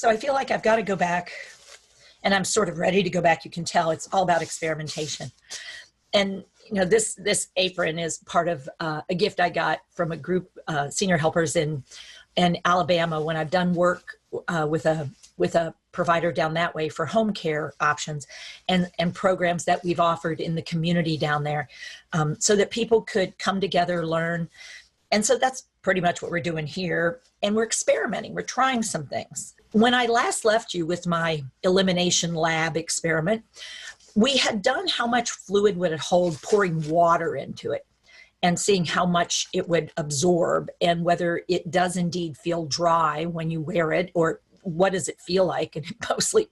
So I feel like I've got to go back, and I'm sort of ready to go back. You can tell it's all about experimentation. And this apron is part of a gift I got from a group, senior helpers in Alabama, when I've done work with a provider down that way for home care options and programs that we've offered in the community down there, so that people could come together, learn. And so that's pretty much what we're doing here. And we're experimenting. We're trying some things. When I last left you with my elimination lab experiment, we had done how much fluid would it hold pouring water into it and seeing how much it would absorb and whether it does indeed feel dry when you wear it, or what does it feel like, and mostly.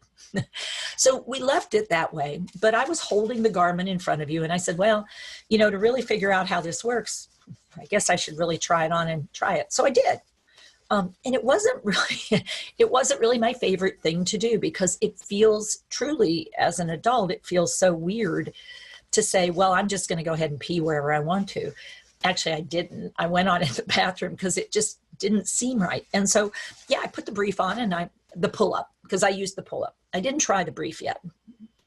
So we left it that way, but I was holding the garment in front of you and I said, well, to really figure out how this works, I guess I should really try it on and try it. So I did. And it wasn't really my favorite thing to do, because it feels truly, as an adult, it feels so weird to say, well, I'm just going to go ahead and pee wherever I want to. Actually, I didn't. I went on in the bathroom because it just didn't seem right. And so, yeah, I put the brief on and the pull-up, because I used the pull-up. I didn't try the brief yet.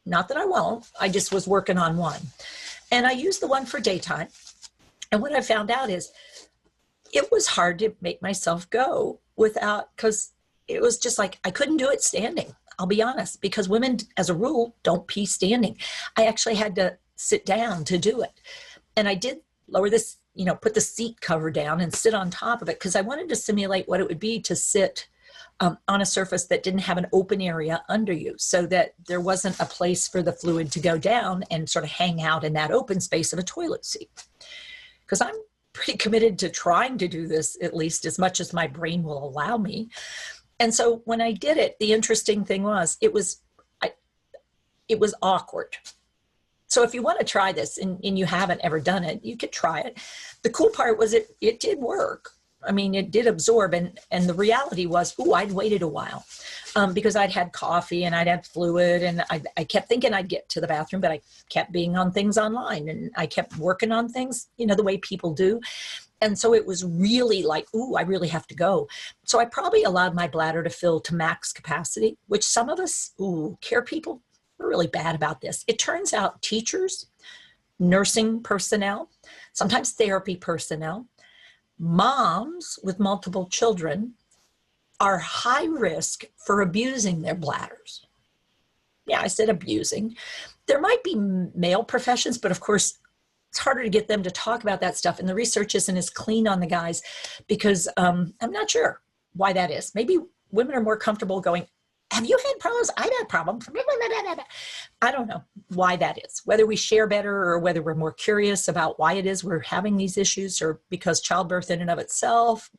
Not that I won't. I just was working on one. And I used the one for daytime. And what I found out is it was hard to make myself go without, because it was just like, I couldn't do it standing. I'll be honest, because women, as a rule, don't pee standing. I actually had to sit down to do it. And I did lower this, put the seat cover down and sit on top of it, because I wanted to simulate what it would be to sit on a surface that didn't have an open area under you, so that there wasn't a place for the fluid to go down and sort of hang out in that open space of a toilet seat. Because I'm pretty committed to trying to do this, at least as much as my brain will allow me. And so when I did it, the interesting thing was it was awkward. So if you want to try this and you haven't ever done it, you could try it. The cool part was it did work. I mean, it did absorb. And the reality was, I'd waited a while because I'd had coffee and I'd had fluid, and I kept thinking I'd get to the bathroom, but I kept being on things online and I kept working on things, the way people do. And so it was really like, I really have to go. So I probably allowed my bladder to fill to max capacity, which some of us, care people, are really bad about this. It turns out teachers, nursing personnel, sometimes therapy personnel, moms with multiple children are high risk for abusing their bladders. Yeah, I said abusing. There might be male professions, but of course, it's harder to get them to talk about that stuff. And the research isn't as clean on the guys, because I'm not sure why that is. Maybe women are more comfortable going, have you had problems? I've had problems. I don't know why that is, whether we share better or whether we're more curious about why it is we're having these issues, or because childbirth in and of itself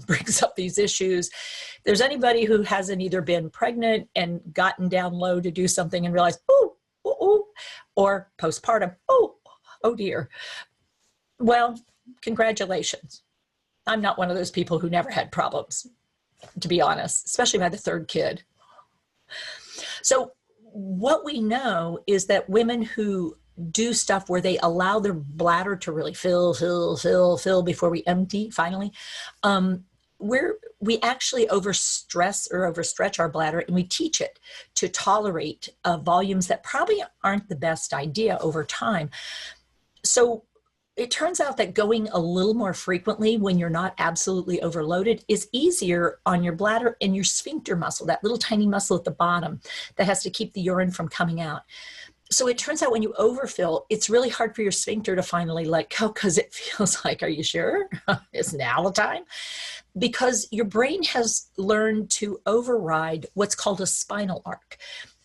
brings up these issues. If there's anybody who hasn't either been pregnant and gotten down low to do something and realized, or postpartum, oh dear. Well, congratulations. I'm not one of those people who never had problems, to be honest, especially by the third kid. So what we know is that women who do stuff where they allow their bladder to really fill before we empty finally, we actually overstress or overstretch our bladder, and we teach it to tolerate volumes that probably aren't the best idea over time. So it turns out that going a little more frequently when you're not absolutely overloaded is easier on your bladder and your sphincter muscle, that little tiny muscle at the bottom that has to keep the urine from coming out. So it turns out when you overfill, it's really hard for your sphincter to finally let go, because it feels like, are you sure? Is now the time? Because your brain has learned to override what's called a spinal arc.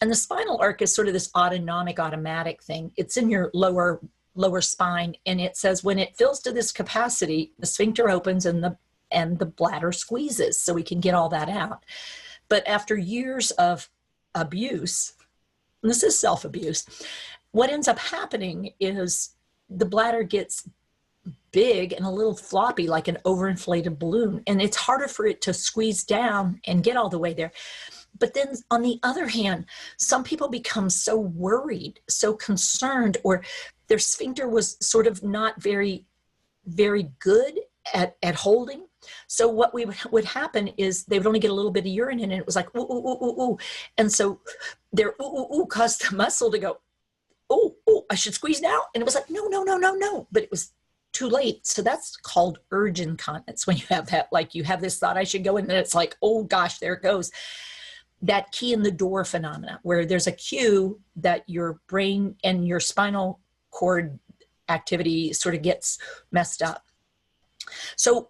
And the spinal arc is sort of this automatic thing. It's in your lower spine, and it says when it fills to this capacity, the sphincter opens and the bladder squeezes, so we can get all that out. But after years of abuse, and this is self-abuse, what ends up happening is the bladder gets big and a little floppy, like an overinflated balloon, and it's harder for it to squeeze down and get all the way there. But then on the other hand, some people become so worried, so concerned, or their sphincter was sort of not very, very good at holding. So what would happen is they would only get a little bit of urine in, and it was like, ooh, ooh, ooh, ooh, ooh. And so their ooh, ooh, ooh caused the muscle to go, oh, oh, I should squeeze now. And it was like, no, no, no, no, no. But it was too late. So that's called urge incontinence. When you have that, like you have this thought, I should go in, and it's like, oh gosh, there it goes. That key in the door phenomena, where there's a cue that your brain and your spinal cord activity sort of gets messed up. So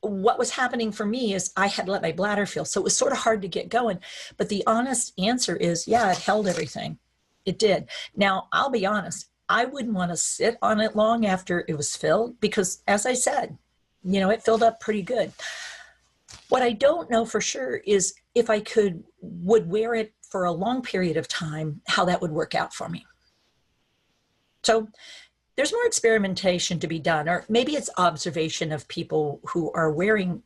what was happening for me is I had let my bladder fill. So it was sort of hard to get going. But the honest answer is, yeah, it held everything. It did. Now, I'll be honest, I wouldn't want to sit on it long after it was filled because, as I said, you know, it filled up pretty good. What I don't know for sure is if I would wear it for a long period of time, how that would work out for me. So there's more experimentation to be done, or maybe it's observation of people who are wearing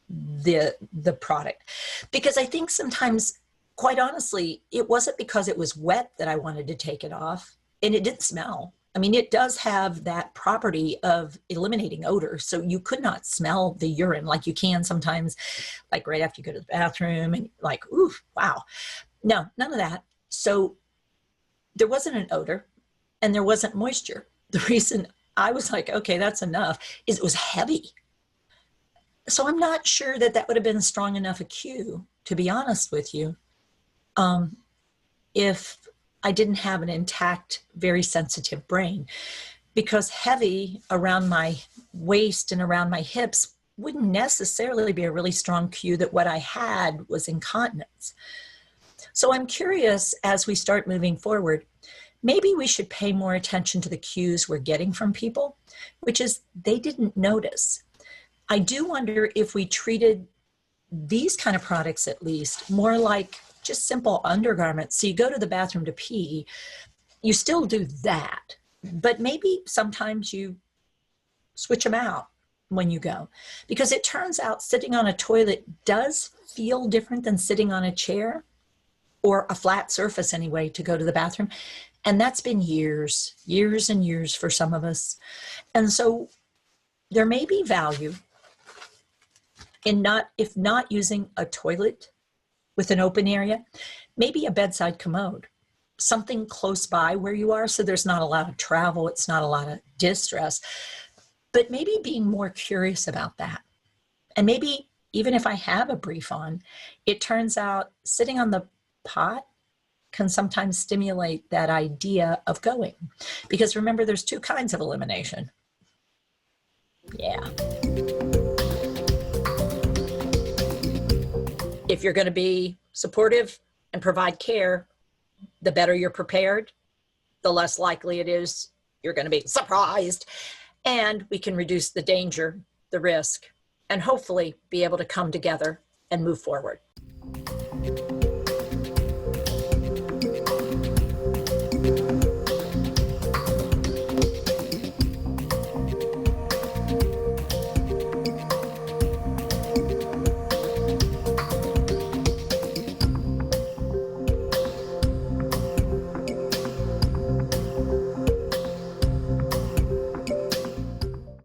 the product. Because I think sometimes, quite honestly, it wasn't because it was wet that I wanted to take it off, and it didn't smell. I mean, it does have that property of eliminating odor. So you could not smell the urine like you can sometimes, like right after you go to the bathroom and like, ooh, wow. No, none of that. So there wasn't an odor and there wasn't moisture. The reason I was like, okay, that's enough, is it was heavy. So I'm not sure that that would have been strong enough a cue, to be honest with you, if I didn't have an intact, very sensitive brain, because heavy around my waist and around my hips wouldn't necessarily be a really strong cue that what I had was incontinence. So I'm curious, as we start moving forward, maybe we should pay more attention to the cues we're getting from people, which is they didn't notice. I do wonder if we treated these kind of products, at least, more like just simple undergarments. So you go to the bathroom to pee, you still do that, but maybe sometimes you switch them out when you go, because it turns out sitting on a toilet does feel different than sitting on a chair or a flat surface anyway to go to the bathroom. And that's been years and years for some of us. And so there may be value in if not using a toilet with an open area, maybe a bedside commode, something close by where you are, so there's not a lot of travel, it's not a lot of distress, but maybe being more curious about that. And maybe even if I have a brief on, it turns out sitting on the pot can sometimes stimulate that idea of going. Because remember, there's two kinds of elimination. Yeah. If you're going to be supportive and provide care, the better you're prepared, the less likely it is you're going to be surprised. And we can reduce the danger, the risk, and hopefully be able to come together and move forward.